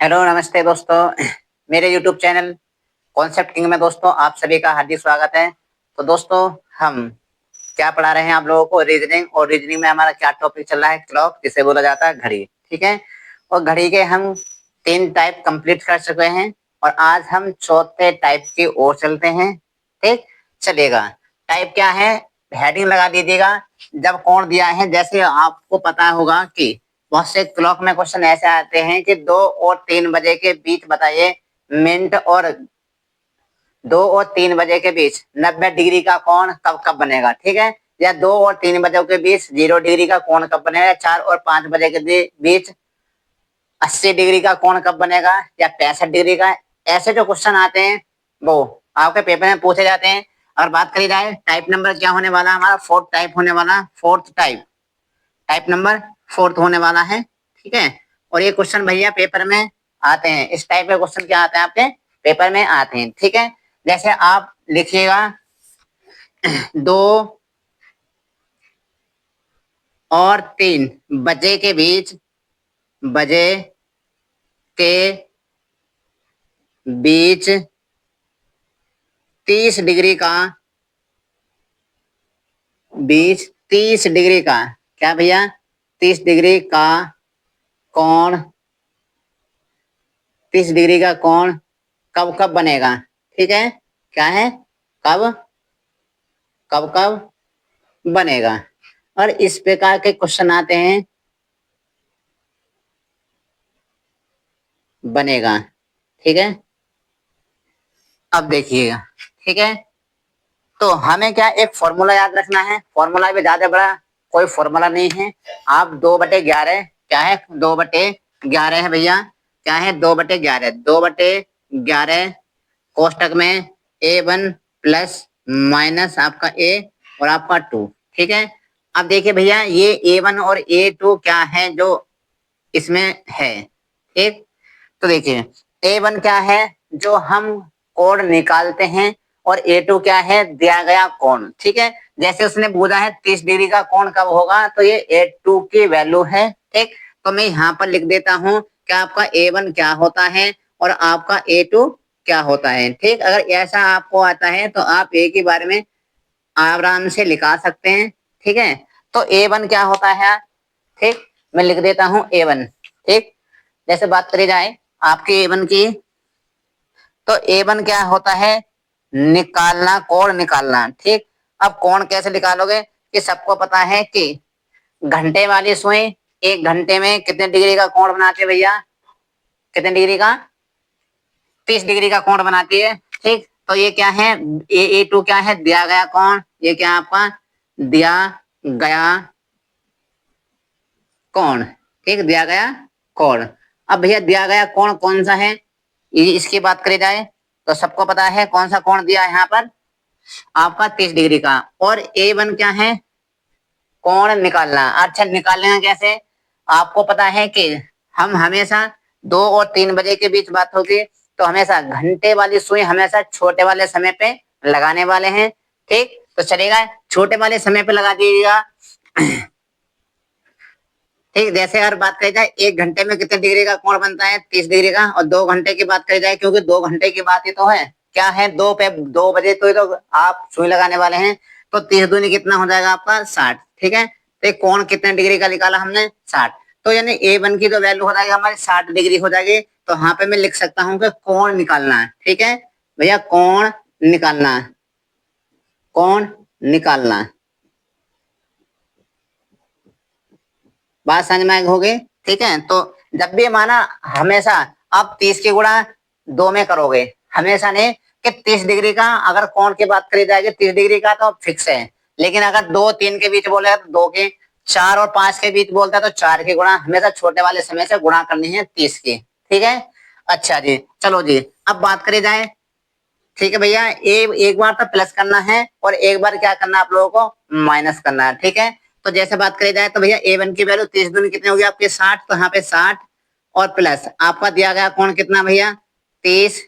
Hello नमस्ते दोस्तों। मेरे यूट्यूब चैनल कॉन्सेप्ट किंग में दोस्तों आप सभी का हार्दिक स्वागत है। तो दोस्तों हम क्या पढ़ा रहे हैं आप लोगों को, रीजनिंग। और रीजनिंग में हमारा क्या टॉपिक चल रहा है, क्लॉक, जिसे बोला जाता है घड़ी। ठीक है। और घड़ी के हम 3 टाइप कंप्लीट कर चुके हैं और आज हम चौथे टाइप की ओर चलते हैं। ठीक चलेगा। टाइप क्या है, हेडिंग लगा दीजिएगा। जब कोण दिया है, जैसे आपको पता होगा कि बहुत से क्लॉक में क्वेश्चन ऐसे आते हैं कि 2 और 3 बजे के बीच बताइए मिनट, और 2 और 3 बजे के बीच 90 डिग्री का कोण कब कब बनेगा। ठीक है। या 2 और 3 बजे के बीच 0 डिग्री का कोण कब बनेगा। 4 और 5 बजे के बीच 80 डिग्री का कोण कब बनेगा, या 65 डिग्री का। ऐसे जो क्वेश्चन आते हैं वो आपके पेपर में पूछे जाते हैं। अगर बात करी जाए टाइप नंबर क्या होने वाला, हमारा फोर्थ टाइप होने वाला, fourth type, type number fourth होने वाला है। ठीक है। और ये क्वेश्चन भैया पेपर में आते हैं, इस टाइप के क्वेश्चन क्या आते हैं आपके पेपर में आते हैं। ठीक है। जैसे आप लिखिएगा 2 और 3 बजे के बीच, बजे के बीच 30 डिग्री का, बीच 30 डिग्री का, क्या भैया 30 डिग्री का कोण, 30 डिग्री का कोण कब कब बनेगा। ठीक है। क्या है, कब कब कब बनेगा। और इस प्रकार के क्वेश्चन आते हैं, बनेगा। ठीक है। अब देखिएगा। ठीक है। तो हमें क्या एक फॉर्मूला याद रखना है। फॉर्मूला भी ज्यादा बड़ा कोई फॉर्मूला नहीं है। आप 2/11, क्या है 2/11 है भैया, क्या है 2/11, 2/11 कोष्टक में A1 प्लस माइनस आपका A और आपका 2। ठीक है। अब देखिए भैया ये A1 और A2 क्या है जो इसमें है। ठीक। तो देखिए A1 क्या है, जो हम कोण निकालते हैं, और A2 क्या है, दिया गया कोण। ठीक है। जैसे उसने पूछा है 30 डिग्री का कोण कब होगा, तो ये A2 की वैल्यू है। ठीक। तो मैं यहाँ पर लिख देता हूँ कि आपका A1 क्या होता है और आपका A2 क्या होता है। ठीक। अगर ऐसा आपको आता है तो आप एक ही बारे में आराम से लिखा सकते हैं। ठीक है। तो A1 क्या होता है, ठीक, मैं लिख देता हूँ A1। ठीक। जैसे बात करी जाए आपके A1 की, तो A1 क्या होता है, निकालना, कोण निकालना। ठीक। अब कोण कैसे निकालोगे, कि सबको पता है कि घंटे वाली सुई 1 घंटे में कितने डिग्री का कोण बनाती है भैया, कितने डिग्री का, 30 डिग्री का कोण बनाती है। ठीक। तो ये क्या है, A2 क्या है, दिया गया कोण, ये क्या आपका दिया गया कोण। ठीक, दिया गया कोण। अब भैया दिया गया कोण कौन सा है, इसकी बात करी जाए तो सबको पता है कौन सा कोण दिया है यहाँ पर, आपका 30 डिग्री का। और A1 क्या है, कोण निकालना। अच्छा निकालना कैसे, आपको पता है कि हम हमेशा 2 और 3 बजे के बीच बात होगी तो हमेशा घंटे वाली सुई हमेशा छोटे वाले समय पे लगाने वाले हैं। ठीक। तो चलेगा, छोटे वाले समय पे लगा दीजिएगा। ठीक। जैसे अगर बात करी जाए 1 घंटे में कितने डिग्री का कोण बनता है, 30 डिग्री का। और 2 घंटे की बात करी जाए, क्योंकि 2 घंटे की बात ही तो है, क्या है 2 बजे तो आप सुई लगाने वाले हैं, तो 30 दूनी कितना हो जाएगा आपका 60। ठीक है। तो कोण कितने डिग्री का निकाला हमने, 60। तो यानी A1 की तो वैल्यू हो जाएगी हमारी 60 डिग्री हो जाएगी। तो यहाँ पे मैं लिख सकता हूँ कि कोण निकालना है। ठीक है भैया, कोण निकालना, कोण निकालना। बात समझ में हो गई। ठीक है। तो जब भी माना हमेशा आप 30 की गुणा 2 में करोगे, हमेशा नहीं कि 30 डिग्री का अगर कोण की बात करी जाएगी 30 डिग्री का तो फिक्स है। लेकिन अगर 2 3 के बीच बोले तो 2 के, 4 और 5 के बीच बोलता है तो 4 की गुणा हमेशा छोटे वाले समय से गुणा करनी है 30 की। ठीक है। अच्छा जी, चलो जी अब बात करी जाए। ठीक है भैया, एक बार तो प्लस करना है और एक बार क्या करना है आप लोगों को, माइनस करना है। ठीक है। तो जैसे बात करी जाए तो भैया A1 की वैल्यू 30 दूनी कितने हो गया आपके 60, तो यहाँ पे 60 और प्लस आपका दिया गया कोण कितना भैया 30,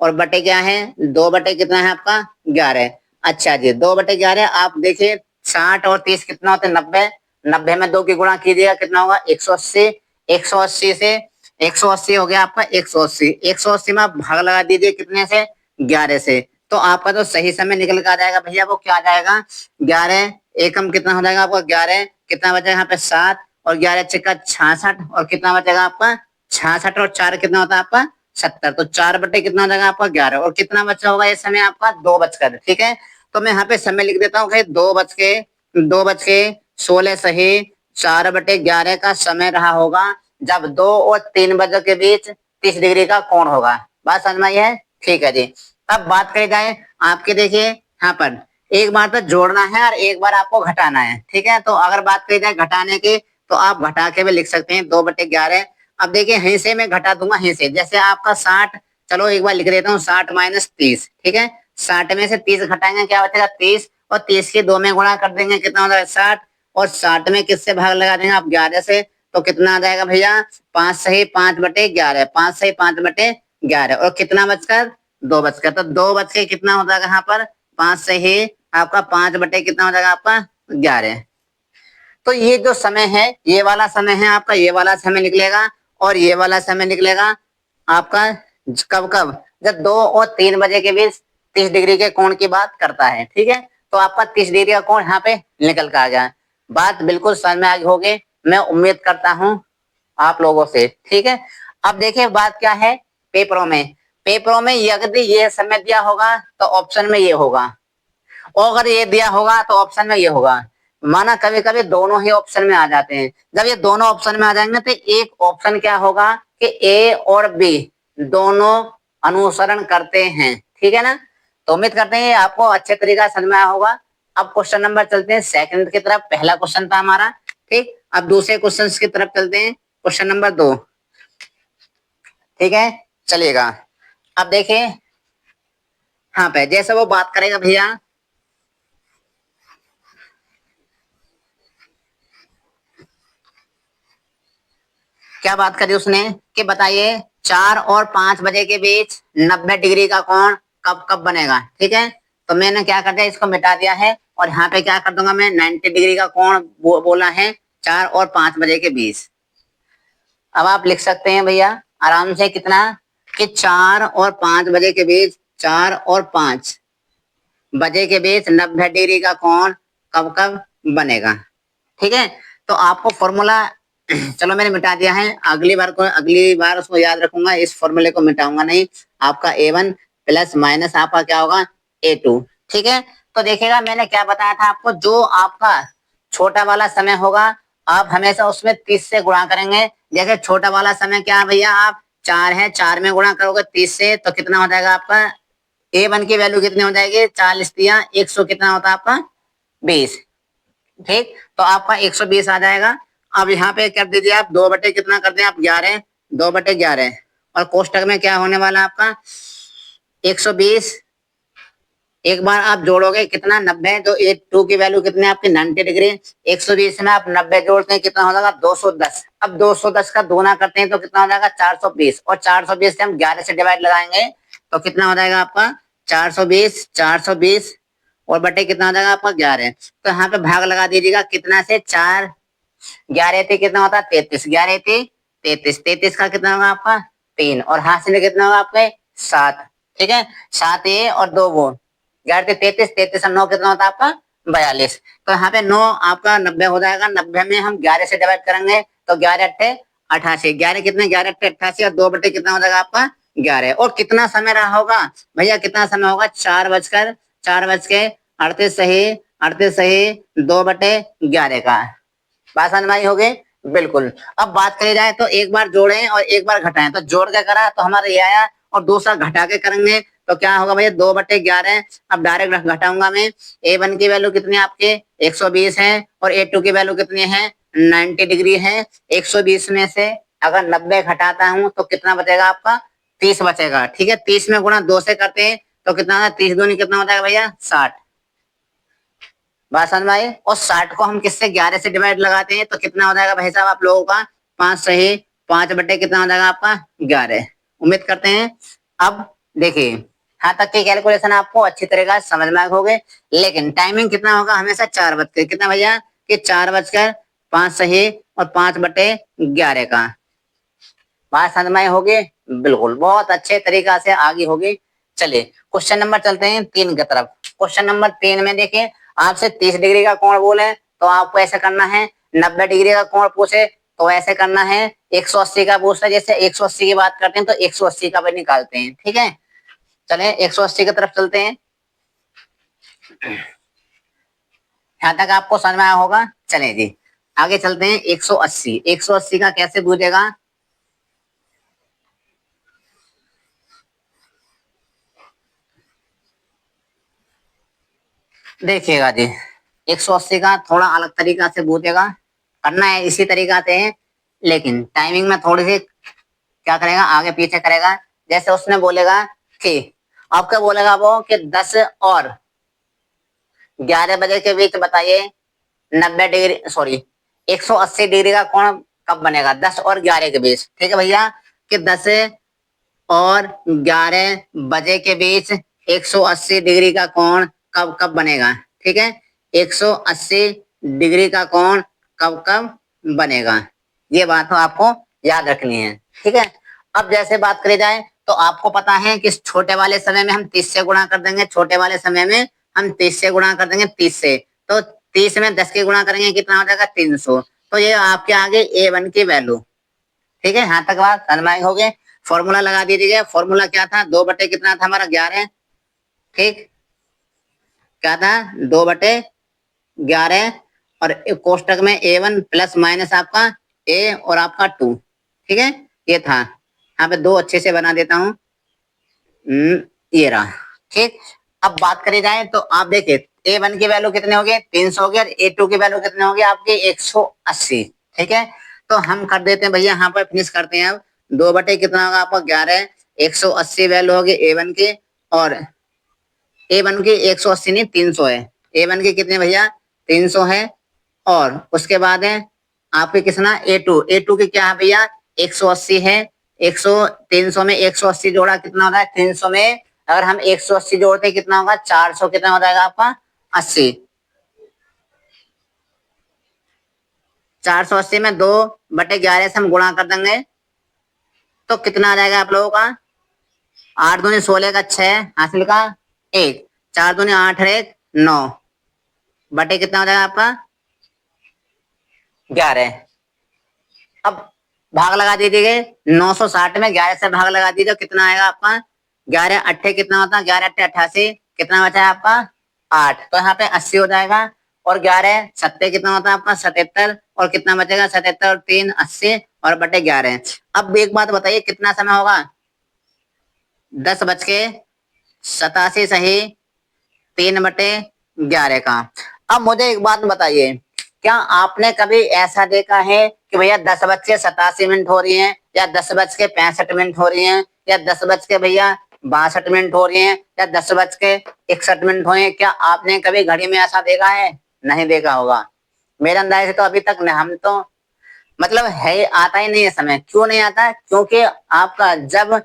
और बटे क्या है 2 बटे कितना है आपका 11। अच्छा जी 2 बटे 11, आप देखिए 60 और 30 कितना होता है 90, 90 में 2 की गुणा कीजिएगा कितना होगा 180, 180 से 180 हो गया आपका 180। 180 में आप भाग लगा दीजिए कितने से, 11 से। तो आपका जो सही समय निकल के आ जाएगा भैया वो क्या आ जाएगा, 11 एकम कितना हो जाएगा आपका, 11 कितना बचेगा यहाँ पे 7, और 11 छक्का 66, और कितना बचेगा आपका 66, और 4 कितना होता है आपका 70। तो 4 बटे कितना हो जाएगा आपका 11, और कितना बचा होगा ये समय आपका 2 बजकर, ठीक है। तो मैं यहाँ पे समय लिख देता हूँ, 2 बज के 16 सही 4/11 का समय रहा होगा जब 2 और 3 बजे के बीच 30 डिग्री का कोण होगा। बात समझ में आई है, ठीक है जी। अब बात करी जाए आपके, देखिए यहाँ पर एक बार तो जोड़ना है और एक बार आपको घटाना है, ठीक है। तो अगर बात करी जाए घटाने की, तो आप घटा के भी लिख सकते हैं 2/11। अब देखिए यहीं से मैं घटा दूंगा, यहीं से जैसे आपका 60, चलो एक बार लिख देता हूँ 60 - 30, ठीक है। 60 में से 30 घटाएंगे क्या बचेगा 30, और 30 के 2 में गुणा कर देंगे कितना हो जाएगा 60, और 60 में किससे भाग लगा देंगे आप 11 से, तो कितना आ जाएगा भैया 5 सही 5/11, 5 सही 5/11, और कितना बचकर 2 बचकर, तो 2 बज के कितना हो जाएगा यहाँ पर 5 सही आपका 5 बटे कितना हो जाएगा आपका 11। तो ये जो समय है ये वाला समय है आपका, ये वाला समय निकलेगा, और ये वाला समय निकलेगा आपका कब कब, जब 2 और 3 बजे के बीच 30 डिग्री के कोण की बात करता है, ठीक है। तो आपका 30 डिग्री का कोण यहाँ पे निकल कर आ गया। बात बिल्कुल समझ में आ गई होगी, मैं उम्मीद करता हूँ आप लोगों से, ठीक है। अब देखिए बात क्या है, पेपरों में यदि ये समय दिया होगा तो ऑप्शन में ये होगा, और अगर ये दिया होगा तो ऑप्शन में ये होगा। माना कभी कभी दोनों ही ऑप्शन में आ जाते हैं, जब ये दोनों ऑप्शन में आ जाएंगे तो एक ऑप्शन क्या होगा कि ए और बी दोनों अनुसरण करते हैं, ठीक है ना। तो उम्मीद करते हैं आपको अच्छे तरीका से समझ में आया होगा। अब क्वेश्चन नंबर चलते हैं सेकंड की तरफ, पहला क्वेश्चन था हमारा, ठीक। अब दूसरे क्वेश्चन की तरफ चलते हैं, क्वेश्चन नंबर 2, ठीक है, चलिएगा। अब देखिए हाँ पे जैसे वो बात करेगा भैया, क्या बात करी उसने कि बताइए 4 और 5 बजे के बीच 90 डिग्री का कोण कब कब बनेगा, ठीक है। तो मैंने क्या कर दिया, इसको मिटा दिया है, और यहाँ पे क्या कर दूंगा मैं 90 डिग्री का कोण बोला है 4 और 5 बजे के बीच। अब आप लिख सकते हैं भैया आराम से कितना, कि 4 और 5 बजे के बीच, 4 और 5 बजे के बीच 90 डिग्री का कोण कब कब बनेगा, ठीक है। तो आपको फॉर्मूला चलो मैंने मिटा दिया है, अगली बार उसको याद रखूंगा, इस फॉर्मूले को मिटाऊंगा नहीं। आपका A1 प्लस माइनस आपका क्या होगा A2, ठीक है। तो देखिएगा मैंने क्या बताया था आपको, जो आपका छोटा वाला समय होगा आप हमेशा उसमें 30 से गुणा करेंगे। जैसे छोटा वाला समय क्या है भैया, आप 4 है, 4 में गुणा करोगे 30 से, तो कितना हो जाएगा आपका A1 की वैल्यू कितनी हो जाएगी 40 दिया 100 कितना होता है आपका 20, ठीक। तो आपका 120 आ जाएगा। अब यहाँ पे कर दीजिए आप 2 बटे कितना कर दें आप 11, 2/11, और कोष्टक में क्या होने वाला आपका 120। एक बार आप जोड़ोगे कितना 90, तो A2 की वैल्यू कितनी है आपकी 90 डिग्री, 120 में आप 90 जोड़ते हैं कितना हो जाएगा 210। अब 210 का दोना करते हैं तो कितना हो जाएगा 420, और 420 से हम 11 से डिवाइड लगाएंगे तो कितना हो जाएगा आपका 420 और बटे कितना हो जाएगा आपका 11। तो यहाँ पे भाग लगा दीजिएगा कितना से 4, 11 थे कितना होता है 33, 11 थे 33, 33 का कितना होगा आपका 3, और हाथ से कितना होगा आपके 7, ठीक है। 7 ये और 2 वो, 11 थे 33, 33 और 9 कितना होता है आपका 42। तो यहाँ पे 9 आपका 90 हो जाएगा, 90 में हम 11 से डिवाइड करेंगे तो 11 अट्ठे 88, 11 कितने 11 अट्ठे 88, और 2 बटे कितना हो जाएगा आपका 11। और कितना समय रहा होगा भैया, कितना समय होगा 4 बज के 38 सही 2/11 का। बात समझ में आई होगी, बिल्कुल। अब बात करी जाए तो एक बार जोड़ें और एक बार घटाएं, तो जोड़ के करा तो हमारा ये आया, और दूसरा घटा के करेंगे तो क्या होगा भैया 2/11। अब डायरेक्ट घटाऊंगा मैं, A1 की वैल्यू कितनी है आपके 120 है, और A2 की वैल्यू कितनी है 90 डिग्री है। 120 में से अगर 90 घटाता हूं तो कितना बचेगा आपका 30 बचेगा, ठीक है। 30 में गुणा 2 से करते हैं तो कितना 30 दूनी कितना हो जाएगा भैया 60। बात समझ में आई। और 60 को हम किससे 11 से डिवाइड लगाते हैं तो कितना हो जाएगा भाई साहब आप लोगों का 5 सही 5 बटे कितना हो जाएगा आपका 11। उम्मीद करते हैं अब देखिए यहाँ तक की कैलकुलेशन आपको अच्छी तरीके से समझ में हो गए। लेकिन टाइमिंग कितना होगा हमेशा 4 बजकर कितना भैया कि 4 बजकर 5 सही और 5/11 का। बात समझ में होगी? बिल्कुल, बहुत अच्छे तरीका से आगे होगी। चलिए क्वेश्चन नंबर चलते हैं 3 की तरफ। क्वेश्चन नंबर 3 में देखिए, आपसे 30 डिग्री का कोण बोले तो आपको ऐसा करना है, 90 डिग्री का कोण पूछे तो ऐसे करना है, 180 का पूछता है, जैसे 180 की बात करते हैं तो 180 का भी निकालते हैं। ठीक है, चले 180 की तरफ चलते हैं। यहाँ तक आपको समझ में आया होगा। चले जी आगे चलते हैं। 180, 180 का कैसे पूछेगा? देखिएगा जी, 180 का थोड़ा अलग तरीका से पूछेगा, करना है इसी तरीका से है, लेकिन टाइमिंग में थोड़ी सी क्या करेगा, आगे पीछे करेगा। जैसे उसने बोलेगा कि आपका बोलेगा वो कि 10 और 11 बजे के बीच बताइए 90 डिग्री, सॉरी 180 डिग्री का कोण कब बनेगा? 10 और 11 के बीच। ठीक है भैया, कि 10 और 11 बजे के बीच 180 डिग्री का कोण कब कब बनेगा? ठीक है, 180 डिग्री का कोण कब कब बनेगा, ये बात तो आपको याद रखनी है। ठीक है, अब जैसे बात करी जाए तो आपको पता है कि छोटे वाले समय में हम 30 से गुणा कर देंगे, छोटे वाले समय में हम 30 से गुणा कर देंगे, 30 से, तो 30 में 10 के गुणा करेंगे कितना हो जाएगा? 300। तो ये आपके आगे A1 की वैल्यू। ठीक है, यहाँ तक बात समझ हो गई। फॉर्मूला लगा दीजिए। फॉर्मूला क्या था? 2 बटे कितना था हमारा? 11। ठीक, क्या था? 2/11, और कोष्टक में A1 प्लस माइनस आपका A और आपका 2। ठीक है, ये था। यहाँ पे 2 अच्छे से बना देता हूँ। ये रहा। ठीक, अब बात करी जाए तो आप देखिए A1 की वैल्यू कितने हो गए? 300 हो गए, और A2 की वैल्यू कितने हो गए आपके? 180। ठीक है, तो हम कर देते हैं भैया, यहाँ पर फिनिश करते हैं। अब 2 बटे कितना होगा आपका? 11, 180 वैल्यू होगी A1 की, और A1 की 180 नहीं 300 है। A1 की कितने भैया? 300 है, और उसके बाद है आपके कितना? A2 की क्या है भैया? 180 है। 100 300 में 180 जोड़ा कितना होता है? 300 में अगर हम 180 जोड़ते हैं कितना होगा? 400, कितना हो जाएगा आपका? 80। 480 में 2/11 से हम गुणा कर देंगे तो कितना आ जाएगा आप लोगों का? 8 दूनी 16 का 6 हासिल का 1, 4 दूनी 8 है 9, बटे कितना हो जाएगा आपका? 11। अब भाग लगा दीजिए, 960 में 11 से भाग लगा दीजिए, कितना आएगा आपका? 11 अट्ठे कितना होता है? 11 अट्ठे 88, कितना बचा है आपका? 8। तो यहाँ पे 80 हो जाएगा, और 11 सत्ते कितना होता है आपका? 77, और कितना बचेगा? 77 और 3 80, और बटे 11। अब एक बात बताइए, कितना समय होगा? 10:87 सही, 3/11 का। अब मुझे एक बात बताइए, क्या आपने कभी ऐसा देखा है कि भैया 10:87 हो रही है, या 10:65 हो रही है, या 10:62 हो रही है, या 10:61 हो रही है? क्या आपने कभी घड़ी में ऐसा देखा है? नहीं देखा होगा। मेरे अंदाजे से तो अभी तक हम तो मतलब है, आता ही नहीं है समय। क्यों नहीं आता? क्योंकि आपका जब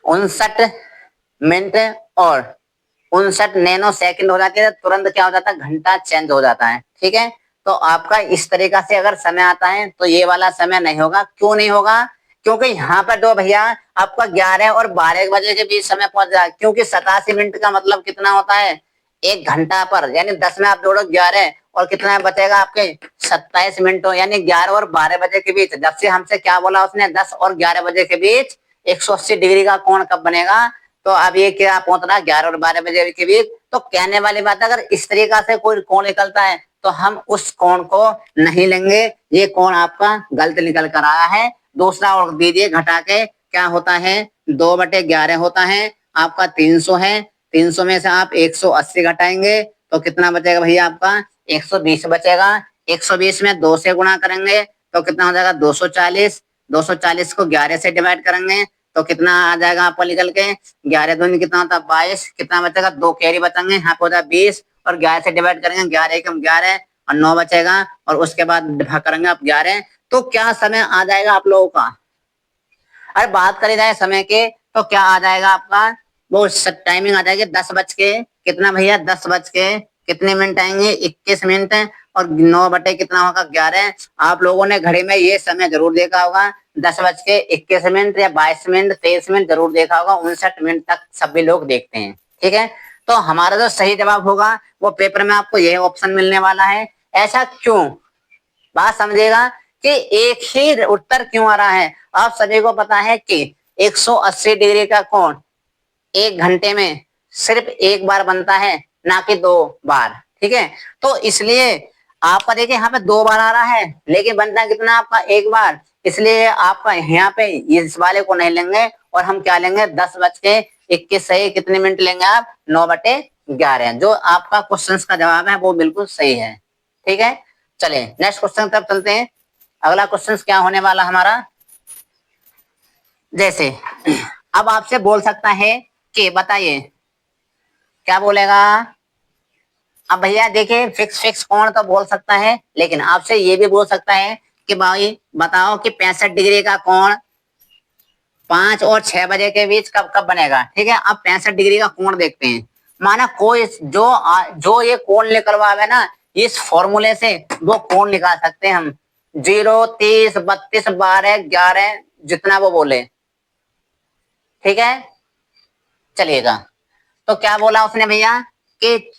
59 मिनट और 59 नैनो सेकंड हो जाती है, तुरंत क्या हो जाता है? घंटा चेंज हो जाता है। ठीक है, तो आपका इस तरीका से अगर समय आता है तो ये वाला समय नहीं होगा। क्यों नहीं होगा? क्योंकि यहाँ पर दो भैया आपका 11 और 12 बजे के बीच समय पहुंच जाए, क्योंकि 87 मिनट का मतलब कितना होता है? 1 घंटा पर, यानी 10 में आप जोड़ो 11, और कितना बचेगा आपके? 27 मिनट, यानी 11 और 12 बजे के बीच। जब से हमसे क्या बोला उसने? 10 और 11 बजे के बीच 180 डिग्री का कोण कब बनेगा? तो अब ये क्या पहुंच रहा है? 11 और 12 बजे के बीच। तो कहने वाली बात, अगर इस तरीका से कोई कोण निकलता है तो हम उस कोण को नहीं लेंगे, ये कोण आपका गलत निकल कर आया है। दूसरा और दीजिए घटा के, क्या होता है? 2/11 होता है आपका 300 है, 300 में से आप 180 घटाएंगे तो कितना बचेगा भैया आपका? 120 बचेगा। 120 में 2 से गुणा करेंगे तो कितना हो जाएगा? 240। 240 को 11 से डिवाइड करेंगे तो कितना आ जाएगा आपको निकल के? 11 दूनी कितना होता है? 22। कितना बचेगा? 2 कैरी बचेंगे, यहाँ पे होता है 20, और 11 से डिवाइड करेंगे, 11 एकम 11, और 9 बचेगा, और उसके बाद भाग करेंगे आप 11। तो क्या समय आ जाएगा आप लोगों का? अरे बात करी जाए समय के तो क्या आ जाएगा आपका? वो टाइमिंग आ जाएगी 10 बज के कितना भैया? 10 बज के कितने मिनट आएंगे? 21 मिनट, और 9 बटे कितना होगा? 11। आप लोगों ने घड़ी में ये समय जरूर देखा होगा, 10:21 या 22 मिनट 23 मिनट जरूर देखा होगा, 59 मिनट तक सभी लोग देखते हैं। ठीक है, तो हमारा जो सही जवाब होगा वो पेपर में आपको यह ऑप्शन मिलने वाला है। ऐसा क्यों, बात समझेगा कि एक ही उत्तर क्यों आ रहा है। आप सभी को पता है कि 180 डिग्री का कोण 1 घंटे में सिर्फ एक बार बनता है, ना कि 2 बार। ठीक है, तो इसलिए आपका देखिए यहाँ पे 2 बार आ रहा है, लेकिन बनता कितना आपका 1 बार। इसलिए आपका यहाँ पे इस वाले को नहीं लेंगे और हम क्या लेंगे, 10:21 सही कितने मिनट लेंगे आप, 9/11। जो आपका क्वेश्चन का जवाब है वो बिल्कुल सही है। ठीक है, चलिए नेक्स्ट क्वेश्चन तब चलते हैं। अगला क्वेश्चन क्या होने वाला हमारा, जैसे अब आपसे बोल सकता है कि बताइए, क्या बोलेगा। अब भैया देखिए फिक्स फिक्स कोण तो बोल सकता है, लेकिन आपसे ये भी बोल सकता है कि भाई बताओ कि 65 डिग्री का कोण 5 और 6 बजे के बीच कब कब बनेगा। ठीक है, अब 65 डिग्री का कोण देखते हैं। माना कोई जो ये कोण निकलवावे ना, इस फॉर्मूले से वो कोण निकाल सकते हैं हम, 0, 30, 32, 12, 11 जितना वो बोले। ठीक है, चलिएगा। तो क्या बोला उसने भैया कि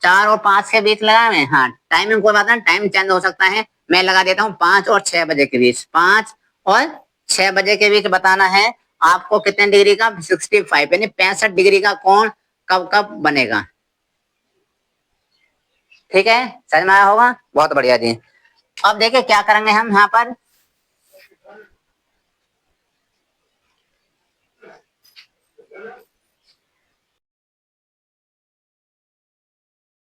4 और 5 के बीच लगा मैं। हाँ, टाइमिंग कोई बात नहीं, टाइम चेंज हो सकता है, मैं लगा देता हूँ 5 और 6 बजे के बीच। 5 और 6 बजे के बीच बताना है आपको कितने डिग्री का, 65 यानी 65 डिग्री का कोण कब कब बनेगा। ठीक है, समझ में आया होगा, बहुत बढ़िया जी। अब देखिए क्या करेंगे हम यहाँ पर,